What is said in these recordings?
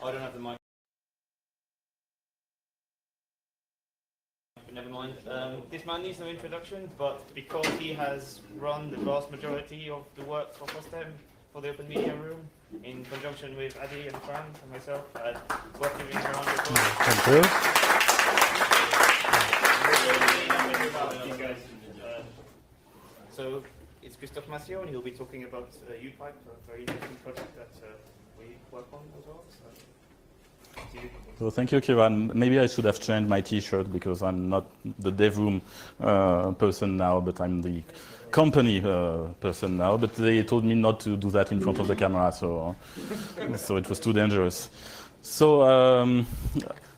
I don't have the mic. Never mind. This man needs no introduction, but because he has run the vast majority of the work for FOSDEM, for the Open Media Room, in conjunction with Adi and Fran and myself, I'd worth giving a round of applause. Thank you. So it's Christophe Massiot, and he'll be talking about Upipe, a very interesting project that we work on as well. So thank you, Kiran. Maybe I should have changed my T-shirt because I'm not the dev room person now, but I'm the company person now. But they told me not to do that in front of the camera, so it was too dangerous. So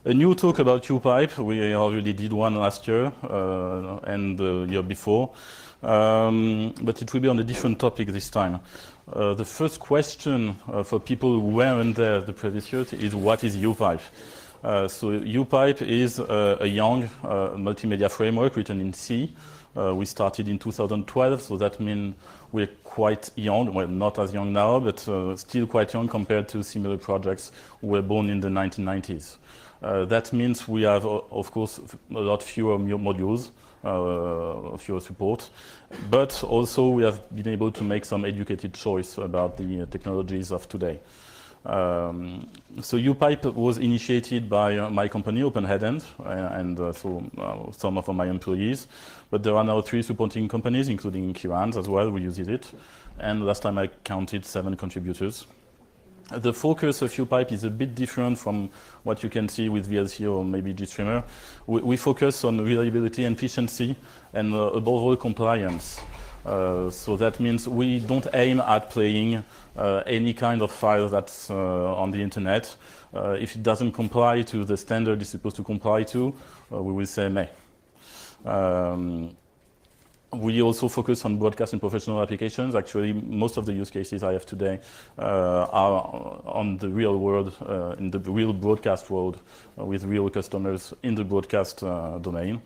a new talk about Upipe. We already did one last year and the year before, but it will be on a different topic this time. The first question for people who weren't there the previous year is, what is Upipe? So Upipe is a young multimedia framework written in C. We started in 2012, so that means we're quite young. Well, not as young now, but still quite young compared to similar projects who were born in the 1990s. That means we have, of course, a lot fewer modules, fewer support, but also we have been able to make some educated choice about the technologies of today. So Upipe was initiated by my company, OpenHeadend, and some of my employees. But there are now 3 supporting companies, including Kiran's as well, who uses it. And last time I counted 7 contributors. The focus of Upipe is a bit different from what you can see with VLC or maybe GStreamer. We focus on reliability and efficiency and above all compliance. So that means we don't aim at playing any kind of file that's on the internet. If it doesn't comply to the standard it's supposed to comply to, we will say meh. We also focus on broadcast and professional applications. Actually, most of the use cases I have today are on the real world, in the real broadcast world, with real customers in the broadcast domain.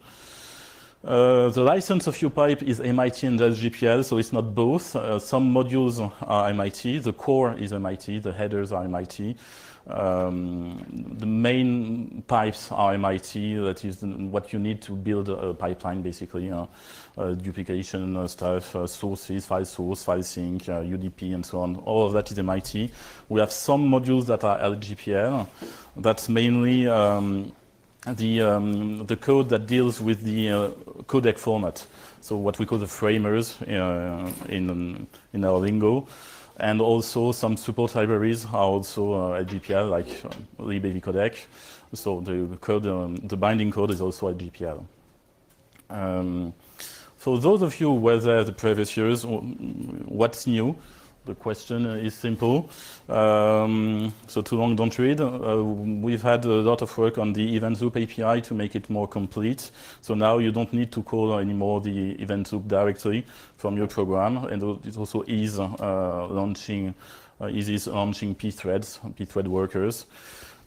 The license of Upipe is MIT and GPL, so it's not both. Some modules are MIT, the core is MIT, the headers are MIT. The main pipes are MIT, that is what you need to build a pipeline, basically. Duplication stuff, sources, file source, file sync, UDP, and so on. All of that is MIT. We have some modules that are LGPL. That's mainly the code that deals with the codec format. So what we call the framers in our lingo. And also some support libraries are also LGPL, like libAV codec. So the code, the binding code is also LGPL. So those of you who were there the previous years, what's new? The question is simple. So too long, don't read. We've had a lot of work on the event loop API to make it more complete. So now you don't need to call anymore the event loop directly from your program, and it also eases launching pthreads, pthread workers.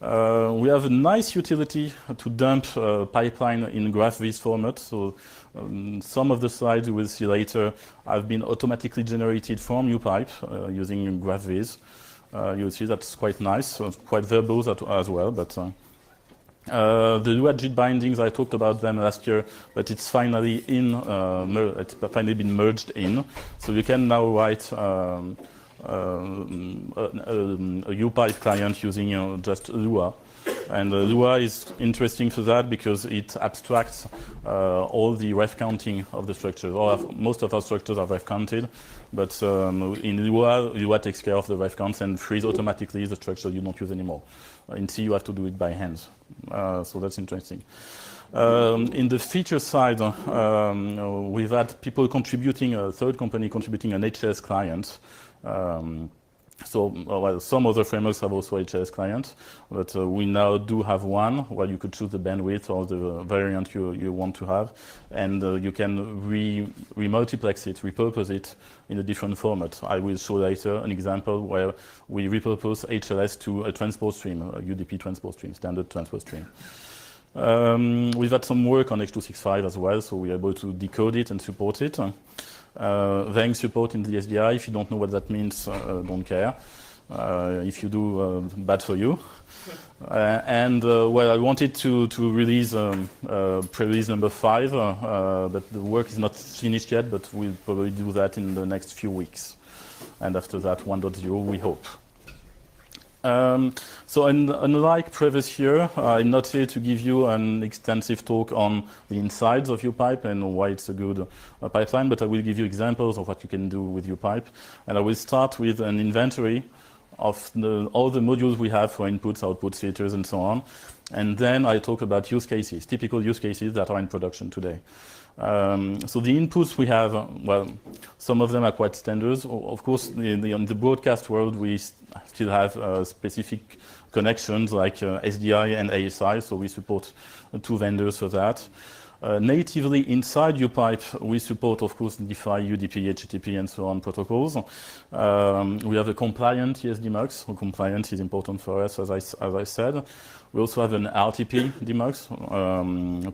We have a nice utility to dump pipeline in GraphViz format. So some of the slides you will see later have been automatically generated from Upipe using GraphViz. You'll see that's quite nice, quite verbose as well. But the Lua-JIT bindings, I talked about them last year, but it's finally it's finally been merged in. So you can now write a Upipe client using just Lua. And Lua is interesting for that because it abstracts all the ref counting of the structures. Most of our structures are ref counted, but in Lua takes care of the ref counts and frees automatically the structure you don't use anymore. In C, you have to do it by hand. So that's interesting. In the feature side, we've had people contributing, a third company contributing an HLS client. Well, some other frameworks have also HLS clients, but we now do have one where you could choose the bandwidth or the variant you want to have, and you can re-multiplex it, repurpose it in a different format. I will show later an example where we repurpose HLS to a transport stream, a UDP transport stream, standard transport stream. We've had some work on H.265 as well, so we're able to decode it and support it. Veng support in the SDI. If you don't know what that means, don't care. if you do, bad for you. Well, I wanted to release pre-release number 5, but the work is not finished yet, but we'll probably do that in the next few weeks. And after that, 1.0, we hope. So unlike previous year, I'm not here to give you an extensive talk on the insides of Upipe and why it's a good pipeline, but I will give you examples of what you can do with Upipe. And I will start with an inventory of all the modules we have for inputs, outputs, filters, and so on. And then I talk about use cases, typical use cases that are in production today. So the inputs we have, well, some of them are quite standards. Of course, in the broadcast world, we still have specific connections like SDI and ASI, so we support 2 vendors for that. Natively inside Upipe, we support, of course, DeFi, UDP, HTTP, and so on protocols. We have a compliant ES demux. So compliance is important for us, as I said. We also have an RTP demux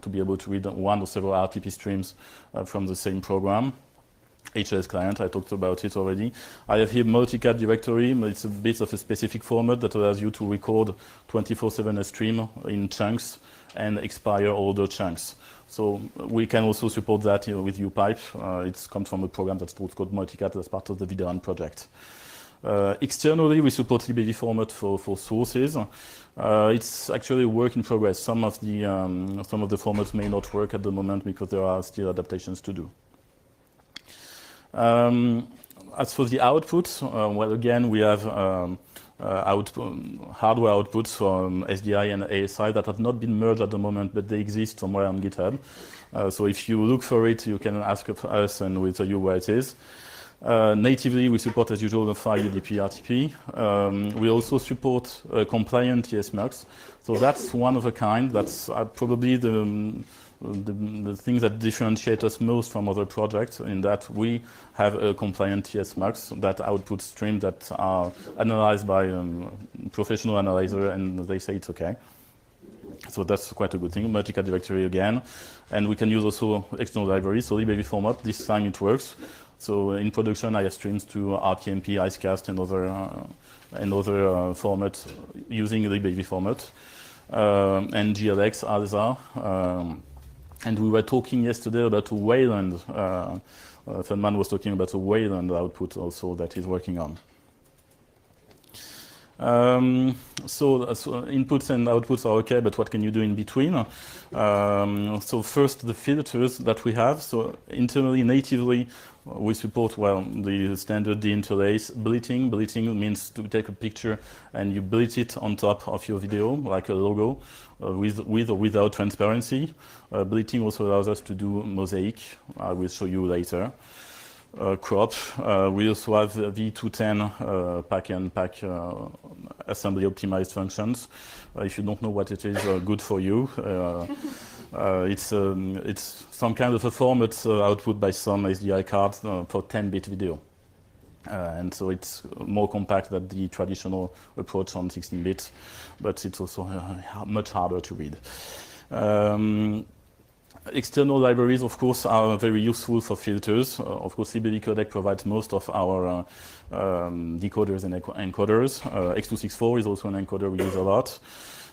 to be able to read one or several RTP streams from the same program. HLS client, I talked about it already. I have here multicast directory. It's a bit of a specific format that allows you to record 24/7 a stream in chunks and expire older chunks. So we can also support that with Upipe. It comes from a program that's called multicast as part of the Videoran project. Externally, we support libv format for sources. It's actually a work in progress. Some of the formats may not work at the moment because there are still adaptations to do. As for the outputs, well, again, we have hardware outputs from SDI and ASI that have not been merged at the moment, but they exist somewhere on GitHub. So if you look for it, you can ask us and we'll tell you where it is. Natively, we support, as usual, the PHY, UDP, RTP. We also support compliant ESMux. So that's one of a kind. That's probably the thing that differentiates us most from other projects, in that we have a compliant ESMux, that output stream that are analyzed by a professional analyzer, and they say it's okay. So that's quite a good thing. Multicast directory again. And we can use also external libraries. So libv format, this time it works. So in production, I have streams to RTMP, Icecast, and other formats using libv format. And GLX, ALSA. And we were talking yesterday about a Wayland. Fenman was talking about a Wayland output also that he's working on. So inputs and outputs are okay, but what can you do in between? So first, the filters that we have. So internally, natively, we support, well, the standard deinterlace bleating. Bleating means to take a picture and you bleat it on top of your video, like a logo, with or without transparency. Bleating also allows us to do mosaic. I will show you later. Crop. We also have V210 pack and pack assembly optimized functions. If you don't know what it is, good for you. It's some kind of a format output by some SDI cards for 10-bit video. And so it's more compact than the traditional approach on 16-bit, but it's also much harder to read. External libraries, of course, are very useful for filters. Of course, libv codec provides most of our decoders and encoders. X264 is also an encoder we use a lot.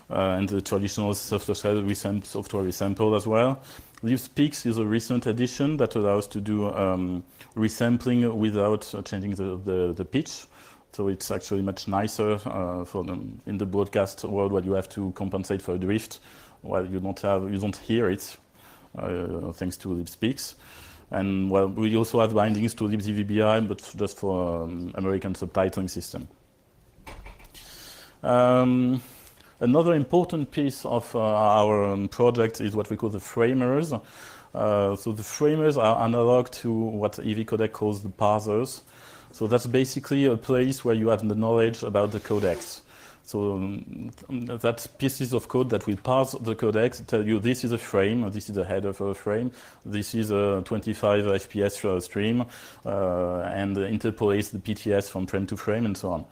And the traditional software resample as well. LibSpeaks is a recent addition that allows to do resampling without changing the pitch. So it's actually much nicer for them in the broadcast world where you have to compensate for a drift, while you don't hear it. Thanks to libspeaks. And well, we also have bindings to libzvbi, but just for American subtitling system. Another important piece of our project is what we call the framers. So the framers are analog to what EV codec calls the parsers. So that's basically a place where you have the knowledge about the codecs. So that's pieces of code that will parse the codecs, tell you this is a frame, this is a header for a frame, this is a 25 FPS stream, and interpolates the PTS from frame to frame and so on.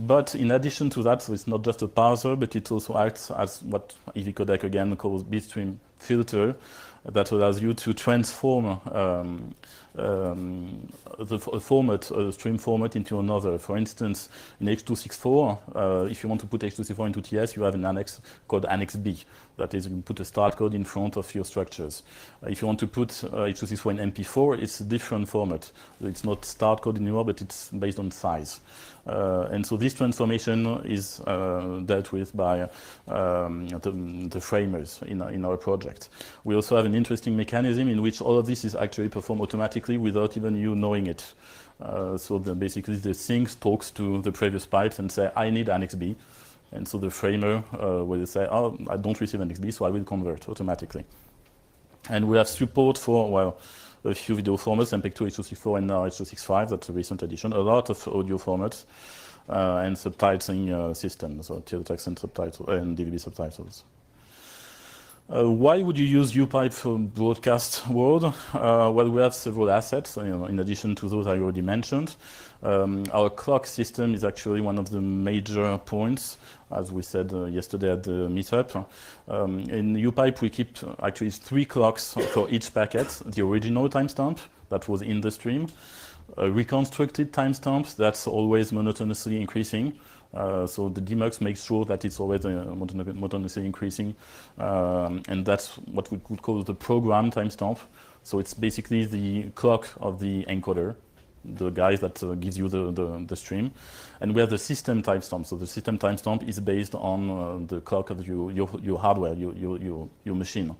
But in addition to that, so it's not just a parser, but it also acts as what EV codec again calls bitstream filter that allows you to transform format, a stream format into another. For instance, in H.264, if you want to put H.264 into TS, you have an annex called Annex B. That is, you put a start code in front of your structures. If you want to put H.264 in MP4, it's a different format. It's not start code anymore, but it's based on size. And so this transformation is dealt with by the framers in our project. We also have an interesting mechanism in which all of this is actually performed automatically without even you knowing it. So basically the sync talks to the previous pipes and say, I need Annex B. And so the framer will say, oh, I don't receive Annex B, so I will convert automatically. And we have support for, well, a few video formats, MPEG-2, H.264, and now H.265, that's a recent addition, a lot of audio formats, and subtitling systems, so teletext and subtitle and DVB subtitles. Why would you use Upipe for broadcast world? Well, we have several assets, in addition to those I already mentioned. Our clock system is actually one of the major points, as we said yesterday at the meetup. In Upipe, we keep actually 3 clocks for each packet: the original timestamp that was in the stream, a reconstructed timestamp that's always monotonously increasing. So the demux makes sure that it's always monotonously increasing, and that's what we could call the program timestamp. So it's basically the clock of the encoder, the guy that gives you the stream. And we have the system timestamp. So the system timestamp is based on the clock of your hardware, your machine.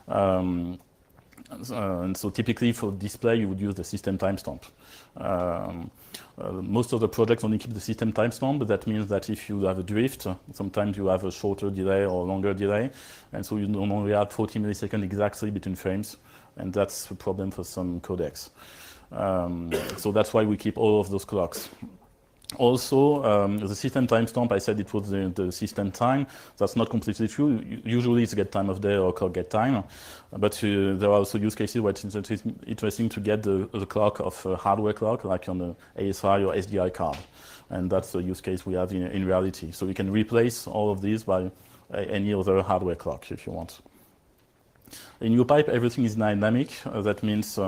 And so typically for display, you would use the system timestamp. Most of the projects only keep the system timestamp, but that means that if you have a drift, sometimes you have a shorter delay or longer delay, and so you don't only have 40 milliseconds exactly between frames, and that's a problem for some codecs. So that's why we keep all of those clocks. Also, the system timestamp, I said it was the system time. That's not completely true. Usually it's get time of day or clock get time, but there are also use cases where it's interesting to get the clock of a hardware clock, like on the ASI or SDI card. And that's the use case we have in reality. So we can replace all of these by any other hardware clock if you want. In Upipe, everything is dynamic. That means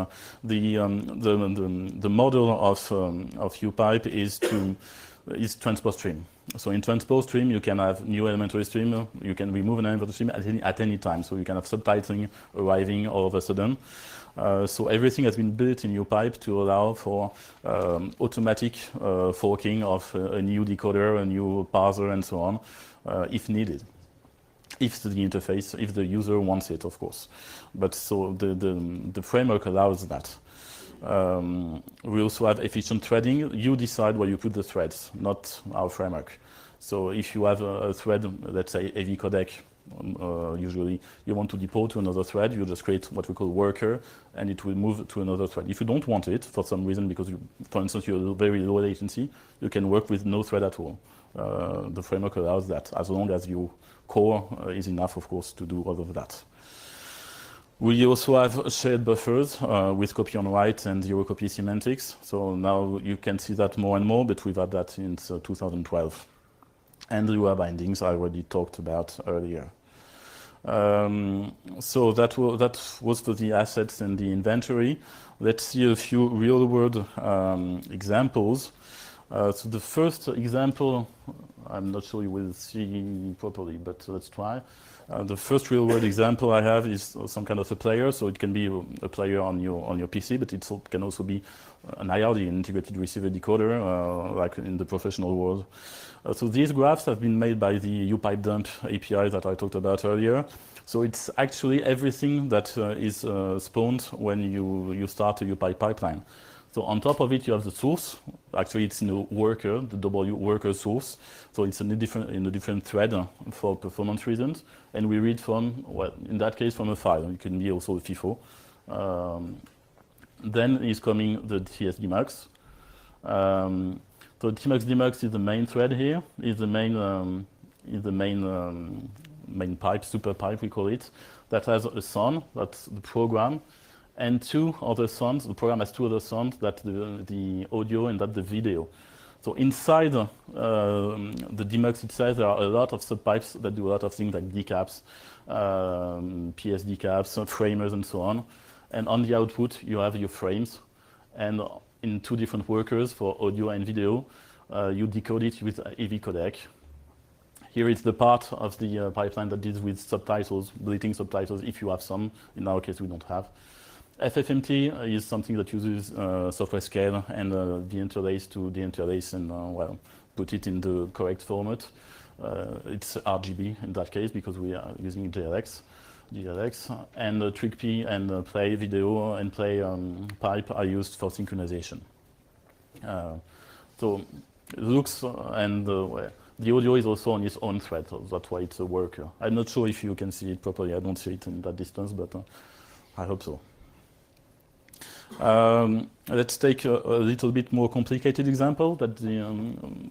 the model of Upipe is transport stream. So in transport stream, you can have new elementary stream. You can remove an elementary stream at any time. So you can have subtitling arriving all of a sudden. So everything has been built in Upipe to allow for automatic forking of a new decoder, a new parser, and so on, if needed. If the interface, if the user wants it, of course. But so the framework allows that. We also have efficient threading. You decide where you put the threads, not our framework. So if you have a thread, let's say AV codec, usually you want to deploy to another thread, you just create what we call worker, and it will move to another thread. If you don't want it for some reason, because for instance you're very low latency, you can work with no thread at all. The framework allows that, as long as your core is enough, of course, to do all of that. We also have shared buffers with copy on write and zero copy semantics. So now you can see that more and more, but we've had that since 2012. And the UR bindings I already talked about earlier. So that was for the assets and the inventory. Let's see a few real-world examples. So the first example, I'm not sure you will see properly, but let's try. The first real-world example I have is some kind of a player. So it can be a player on your PC, but it can also be an IRD, an integrated receiver decoder, like in the professional world. So these graphs have been made by the Upipe dump API that I talked about earlier. So it's actually everything that is spawned when you start a Upipe pipeline. So on top of it, you have the source. Actually, it's in the worker, the W worker source. So it's in a different thread for performance reasons. And we read from, well, in that case, from a file. It can be also a FIFO. Then is coming the TS demux. So TMUX demux is the main thread here. Is the main pipe, super pipe we call it, that has a son, that's the program, and two other sons. The program has two other sons, that's the audio and that's the video. So inside the demux itself, there are a lot of subpipes that do a lot of things like decaps, PS decaps, framers, and so on. And on the output, you have your frames. and in 2 different workers for audio and video, you decode it with AV codec. Here is the part of the pipeline that deals with subtitles, bleeding subtitles, if you have some. In our case, we don't have. FFmpeg is something that uses software scale and the interlace to the interlace and well, put it in the correct format. It's RGB in that case because we are using GLX. And TrickP and Play Video and Play Pipe are used for synchronization. So it looks and the audio is also on its own thread, so that's why it's a worker. I'm not sure if you can see it properly. I don't see it in that distance, but I hope so. Let's take a little bit more complicated example, that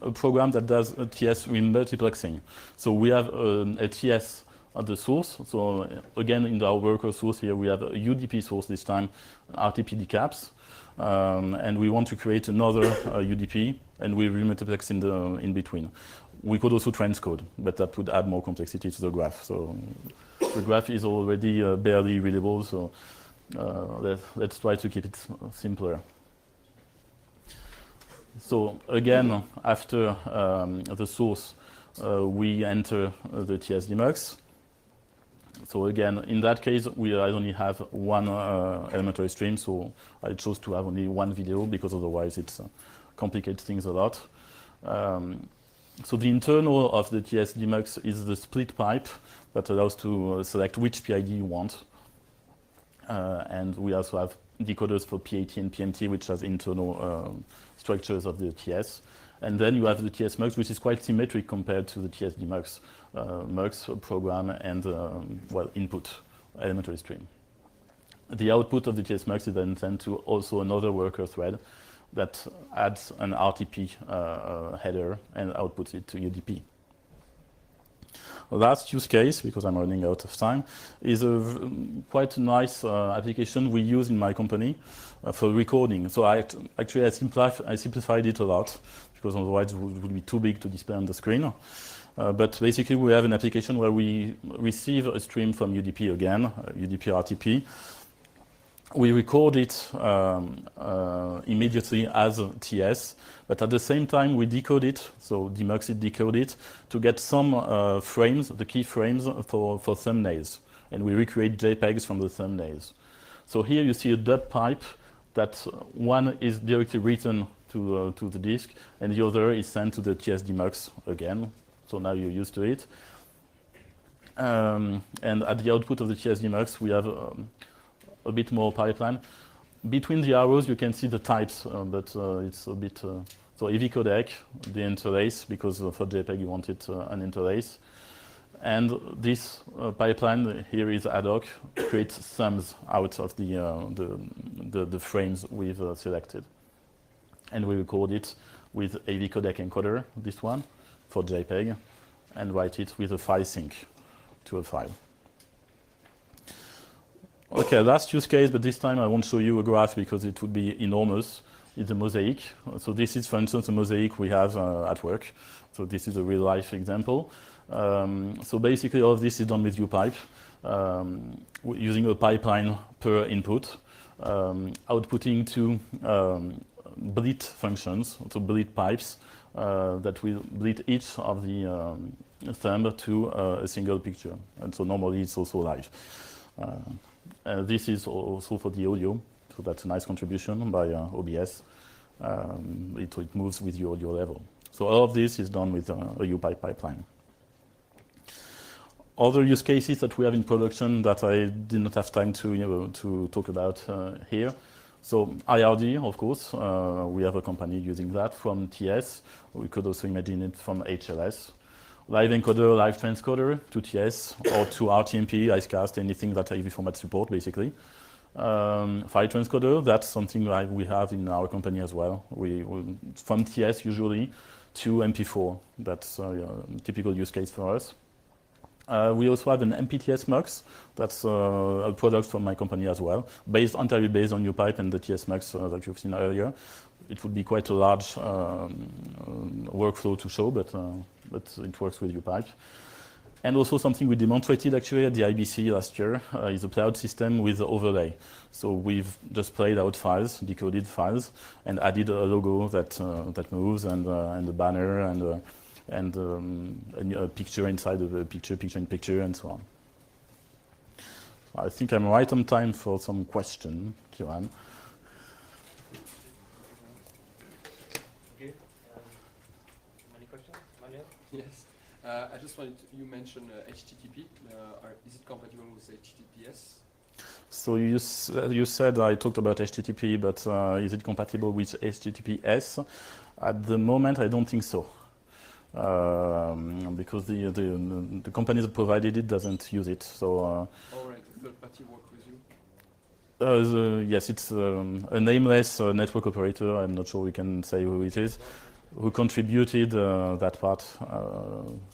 a program that does a TS multiplexing. So we have a TS at the source. So again, in our worker source here, we have a UDP source this time, RTP decaps. And we want to create another UDP, and we remultiplex in between. We could also transcode, but that would add more complexity to the graph. So the graph is already barely readable, so let's try to keep it simpler. So again, after the source, we enter the TS demux. So again, in that case, I only have 1 elementary stream, so I chose to have only 1 video because otherwise it complicates things a lot. So the internal of the TS demux is the split pipe that allows to select which PID you want. And we also have decoders for PAT and PMT, which has internal structures of the TS. And then you have the TS mux, which is quite symmetric compared to the TS demux. Mux program and well, input elementary stream. The output of the TS mux is then sent to also another worker thread that adds an RTP header and outputs it to UDP. The last use case, because I'm running out of time, is a quite nice application we use in my company for recording. So I simplified it a lot because otherwise it would be too big to display on the screen. But basically, we have an application where we receive a stream from UDP again, UDP RTP. We record it immediately as TS, but at the same time, we decode it, so demux it, decode it, to get some frames, the key frames for thumbnails. And we recreate JPEGs from the thumbnails. So here you see a dub pipe that one is directly written to the disk, and the other is sent to the TS demux again. So now you're used to it. And at the output of the TS demux, we have a bit more pipeline. Between the arrows, you can see the types, but it's a bit... so AV codec, the interlace, because for JPEG you wanted an interlace. And this pipeline here is ad hoc, creates sums out of the frames we've selected. And we record it with AV codec encoder, this one, for JPEG, and write it with a file sync to a file. Okay, last use case, but this time I won't show you a graph because it would be enormous. It's a mosaic. So this is, for instance, a mosaic we have at work. So this is a real-life example. So basically all of this is done with Upipe, using a pipeline per input, outputting 2 bleed functions, so bleed pipes, that will bleed each of the thumb to a single picture. And so normally it's also live. This is also for the audio, so that's a nice contribution by OBS. It moves with your audio level. So all of this is done with a Upipe pipeline. Other use cases that we have in production that I did not have time to talk about here. So IRD, of course, we have a company using that from TS. We could also imagine it from HLS. Live encoder, live transcoder to TS or to RTMP, IceCast, anything that AV format support, basically. File transcoder, that's something like we have in our company as well. We from TS usually to MP4. That's a typical use case for us. We also have an MPTS mux. That's a product from my company as well, entirely based on Upipe and the TS mux that you've seen earlier. It would be quite a large workflow to show, but it works with Upipe. And also something we demonstrated actually at the IBC last year is a cloud system with overlay. So we've just played out files, decoded files, and added a logo that moves, and a banner, and a picture inside of a picture in picture, and so on. I think I'm right on time for some question, Kiran. Okay. Any questions? Manuel? Yes. I just wanted to, you mentioned HTTP. Is it compatible with HTTPS? So you said I talked about HTTP, but is it compatible with HTTPS? At the moment, I don't think so, because the company that provided it doesn't use it. So. All right, the third party work with you. Yes, it's a nameless network operator. I'm not sure we can say who it is, who contributed that part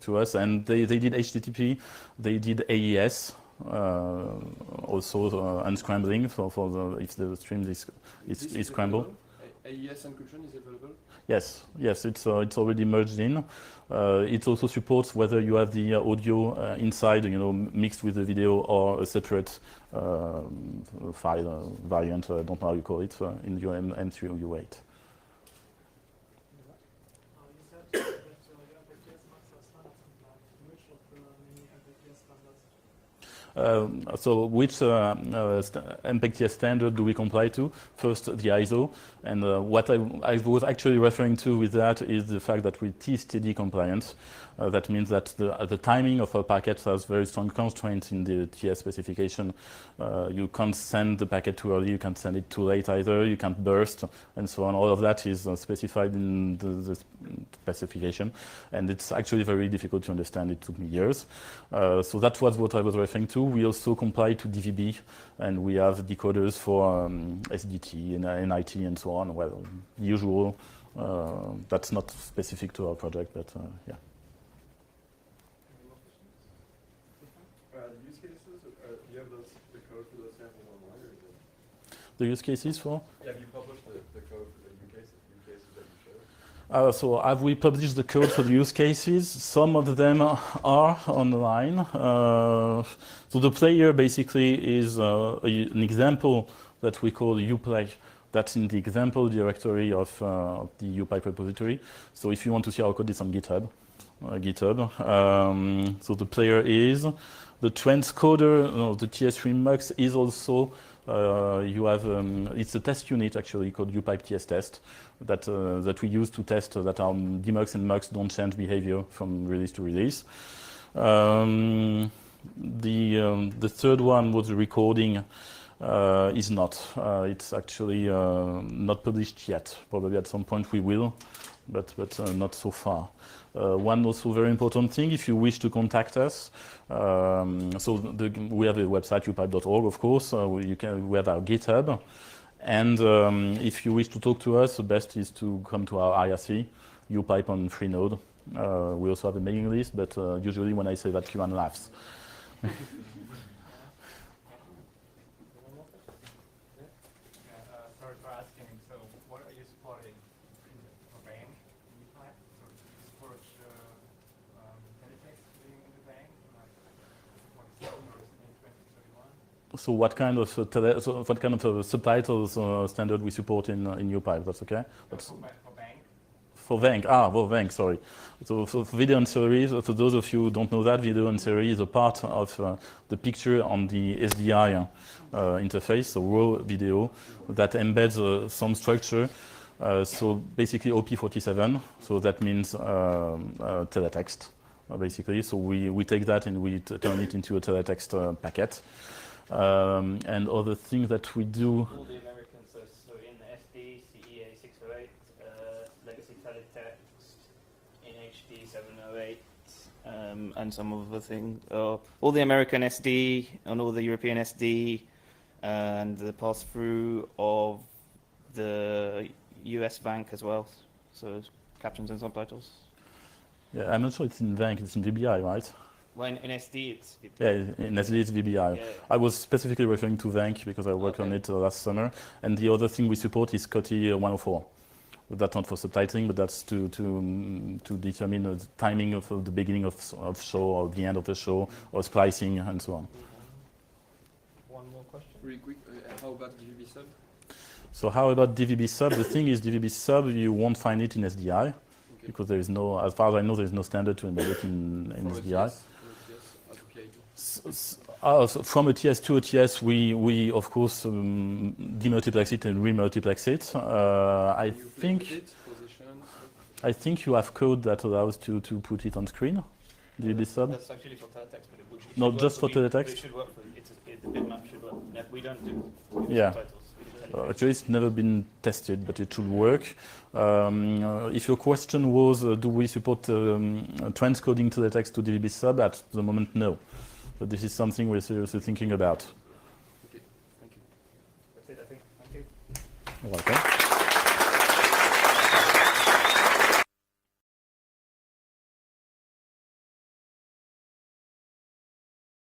to us. And they did HTTP, they did AES, also unscrambling for if the stream is scrambled. AES encryption is available? Yes, it's already merged in. It also supports whether you have the audio inside, mixed with the video, or a separate file variant. I don't know how you call it in your M3 or U8. So which MPEG-TS standard do we comply to? First, the ISO. And what I was actually referring to with that is the fact that we're TSTD compliant. That means that the timing of our packets has very strong constraints in the TS specification. You can't send the packet too early, you can't send it too late either, you can't burst, and so on. All of that is specified in the specification. And it's actually very difficult to understand. It took me years. So that was what I was referring to. We also comply to DVB, and we have decoders for SDT and NIT and so on. Well, usual. That's not specific to our project, but yeah. The use cases, do you have the code for those samples online, or is it? The use cases for? Yeah, have you published the code for the use cases that you showed? So have we published the code for the use cases? Some of them are online. So the player basically is an example that we call Uplay. That's in the example directory of the Upipe repository. So if you want to see our code, it's on GitHub. So the player is the transcoder. The TS3 mux is also it's a test unit actually called Upipe TS test that we use to test that our demux and mux don't change behavior from release to release. The third one was the recording. Is not. It's actually not published yet. Probably at some point we will, but not so far. One also very important thing, if you wish to contact us, we have a website, upipe.org, of course. We have our GitHub. And if you wish to talk to us, the best is to come to our IRC, Upipe on Freenode. We also have a mailing list, but usually when I say that, Kiran laughs. Sorry for asking. So, what are you supporting for bank? So, support teletext in the bank, like 27 or 2031? So what kind of subtitles standard we support in Upipe? That's okay. That's For bank. For bank. Sorry. So for video and series, for those of you who don't know that, video and series is a part of the picture on the SDI interface, so raw video that embeds some structure. So basically OP47. So that means teletext, basically. So we take that and we turn it into a teletext packet. And other things that we do. All the American sources, so in SD, CEA 608, legacy teletext, in HD 708, and some other things. All the American SD and all the European SD, and the pass-through of the US bank as well. So captions and subtitles. Yeah, I'm not sure it's in VANC, it's in VBI, right? Well, in SD, it's VBI. Yeah, in SD it's VBI. Yeah. I was specifically referring to VANC because I worked on it last summer. And the other thing we support is COTI 104. That's not for subtitling, but that's to determine the timing of the beginning of show or the end of the show, or splicing and so on. One more question. Really quick, how about DVB sub? So how about DVB sub? The thing is, DVB sub, you won't find it in SDI, because there is no, as far as I know, there is no standard to embed it in SDI. So from ATS to ATS, we of course demultiplex it and remultiplex it. I think you have code that allows to put it on screen. DVB sub. That's actually for teletext, but it should No, work just for but teletext. it should work for the bitmap should work. We don't do Yeah. subtitles. Actually, it's never been tested, but it should work. If your question was, do we support transcoding teletext to DVB sub? At the moment, no. But this is something we're seriously thinking about. Okay, thank you. That's it, I think. Thank you. You're welcome.